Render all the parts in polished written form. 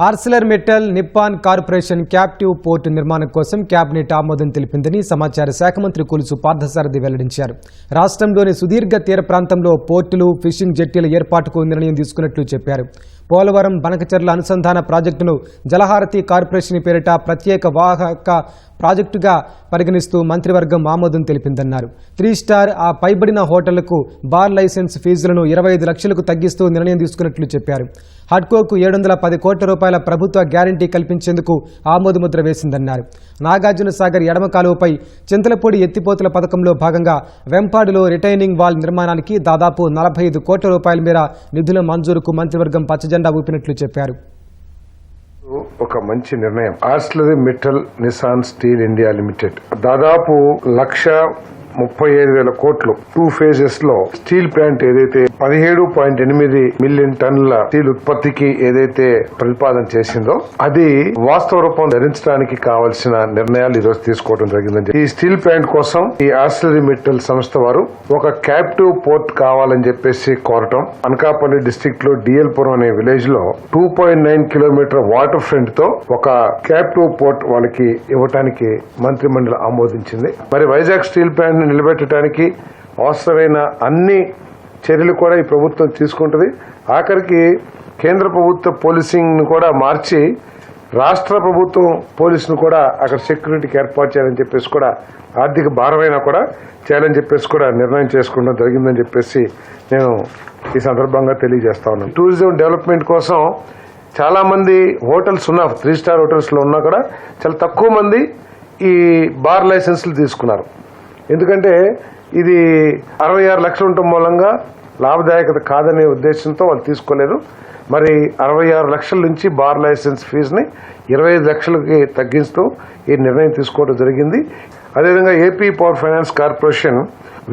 ఆర్సిలర్మిట్టల్ Nippon corporation captive port నిర్మాణం కోసం cabinet ఆమోదం తెలిపిందని సమాచార శాఖ మంత్రి కొలుసు పార్థసారథి వెల్లడించారు. రాష్ట్రంలోని సుదీర్ఘ తీర ప్రాంతంలో పోర్టులు, ఫిషింగ్ జెట్టీల ఏర్పాటుకు నిర్ణయం తీసుకున్నట్లు చెప్పారు. పోలవరం బనకచెర్ల అనుసంధాన ప్రాజెక్టును జలహారతి కార్పొరేషన్ పేరిట ప్రత్యేక వాహక ప్రాజెక్టుగా పరిగణిస్తూ మంత్రివర్గం ఆమోదం తెలిపిందన్నారు. 3 స్టార్ ఆ పైబడిన హోటళ్లకు బార్ లైసెన్స్ ఫీజులను 25 లక్షలకు తగ్గిస్తూ నిర్ణయం తీసుకున్నట్లు చెప్పారు. హడ్కోకు 710 కోట్ల రూపాయల ప్రభుత్వ గ్యారంటీ కల్పించేందుకు ఆమోదముద్ర వేసిందన్నారు. నాగార్జున సాగర్ ఎడమ కాలువపై చింతలపూడి ఎత్తిపోతల పథకంలో భాగంగా వెంపాడులో రిటైనింగ్ వాల్ నిర్మాణానికి దాదాపు 45 కోట్ల రూపాయల మేర నిధుల మంజూరుకు మంత్రివర్గం పచ్చజెండా ఊపినట్లు చెప్పారు. ఒక మంచి నిర్ణయం. ఆర్సిలర్మిట్టల్ నిసాన్ స్టీల్ ఇండియా లిమిటెడ్ దాదాపు 1,35,000 కోట్లు 2 ఫేజెస్ లో స్టీల్ ప్లాంట్ ఏదైతే 17.8 మిలియన్ టన్నుల స్టీల్ ఉత్పత్తికి ఏదైతే ప్రతిపాదన చేసిందో అది వాస్తవ రూపం ధరించడానికి కావలసిన నిర్ణయాలు ఈ రోజు తీసుకోవడం జరిగిందని. ఈ స్టీల్ ప్లాంట్ కోసం ఈ ఆర్సిలర్మిట్టల్ సంస్థ వారు ఒక క్యాప్టివ్ పోర్ట్ కావాలని చెప్పేసి కోరటం, అనకాపల్లి డిస్ట్రిక్ట్ లో డిఎల్పురం అనే విలేజ్ లో 2.9 కిలోమీటర్ వాటర్ ఫ్రంట్ తో ఒక క్యాప్టివ్ పోర్ట్ వాళ్ళకి ఇవ్వటానికి మంత్రి మండలి ఆమోదించింది. మరి వైజాగ్ స్టీల్ ప్లాంట్ నిలబెట్టడానికి అవసరమైన అన్ని చర్యలు కూడా ఈ ప్రభుత్వం తీసుకుంటుంది. ఆఖరికి కేంద్ర ప్రభుత్వ పోలీసింగ్ ను కూడా మార్చి రాష్ట్ర ప్రభుత్వం పోలీసును కూడా అక్కడ సెక్యూరిటీకి ఏర్పాటు చేయాలని చెప్పేసి కూడా ఆర్థిక భారమైనా కూడా చేయాలని చెప్పేసి కూడా నిర్ణయం చేసుకోవడం జరిగిందని చెప్పేసి నేను ఈ సందర్భంగా తెలియజేస్తా ఉన్నాను. టూరిజం డెవలప్మెంట్ కోసం చాలా మంది హోటల్స్ ఉన్నా 3 స్టార్ హోటల్స్ లో ఉన్నా కూడా చాలా తక్కువ మంది ఈ బార్ లైసెన్స్లు తీసుకున్నారు. ఎందుకంటే ఇది 66 లక్షలు ఉండటం మూలంగా లాభదాయకత కాదనే ఉద్దేశంతో వాళ్ళు తీసుకోలేదు. మరి 66 లక్షల నుంచి బార్ లైసెన్స్ ఫీజుని 25 లక్షలకి తగ్గిస్తూ ఈ నిర్ణయం తీసుకోవడం జరిగింది. అదేవిధంగా ఏపీ పవర్ ఫైనాన్స్ కార్పొరేషన్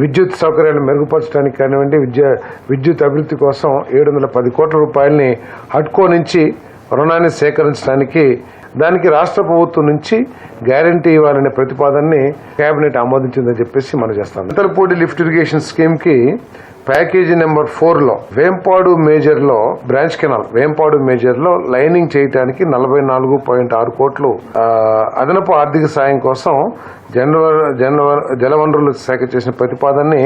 విద్యుత్ సౌకర్యాలు మెరుగుపరచడానికి కానివ్వండి, విద్యుత్ అభివృద్ధి కోసం 710 కోట్ల రూపాయలని హడ్కో నుంచి రుణాన్ని సేకరించడానికి దానికి రాష్ట్ర ప్రభుత్వం నుంచి గ్యారంటీ ఇవ్వాలనే ప్రతిపాదనని కేబినెట్ ఆమోదించిందని చెప్పేసి మనం చేస్తాం. చింతలపూడి లిఫ్ట్ ఇరిగేషన్ స్కీమ్ కి ప్యాకేజీ నెంబర్ 4 లో వేంపాడు మేజర్ లో బ్రాంచ్ కెనాల్ వేంపాడు మేజర్ లో లైనింగ్ చేయడానికి 44.6 కోట్లు అదనపు ఆర్థిక సాయం కోసం జలవనరుల శాఖ చేసిన ప్రతిపాదనని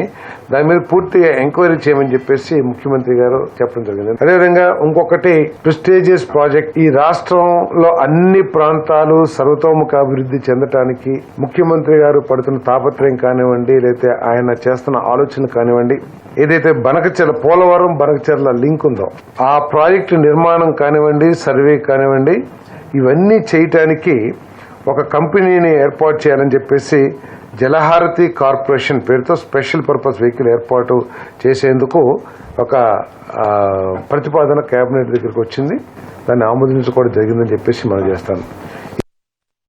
దాని మీద పూర్తిగా ఎంక్వైరీ చేయమని చెప్పేసి ముఖ్యమంత్రి గారు చెప్పడం జరిగింది. అదేవిధంగా ఇంకొకటి ప్రెస్టీజియస్ ప్రాజెక్ట్, ఈ రాష్ట్రంలో అన్ని ప్రాంతాలు సర్వతోముఖాభివృద్ధి చెందటానికి ముఖ్యమంత్రి గారు పడుతున్న తాపత్రయం కానివ్వండి, లేకపోతే ఆయన చేస్తున్న ఆలోచనలు కానివ్వండి, ఏదైతే పోలవరం బనకచెర్ల లింక్ ఉందో ఆ ప్రాజెక్టు నిర్మాణం కానివ్వండి, సర్వే కానివ్వండి, ఇవన్నీ చేయటానికి ఒక కంపెనీని ఏర్పాటు చేయాలని చెప్పేసి జలహారతి కార్పొరేషన్ పేరుతో స్పెషల్ పర్పస్ వెహికల్ ఏర్పాటు చేసేందుకు ఒక ప్రతిపాదన కేబినెట్ దగ్గరకు వచ్చింది. దాన్ని ఆమోదించుకోవడం జరిగిందని చెప్పేసి మనం చేస్తాను.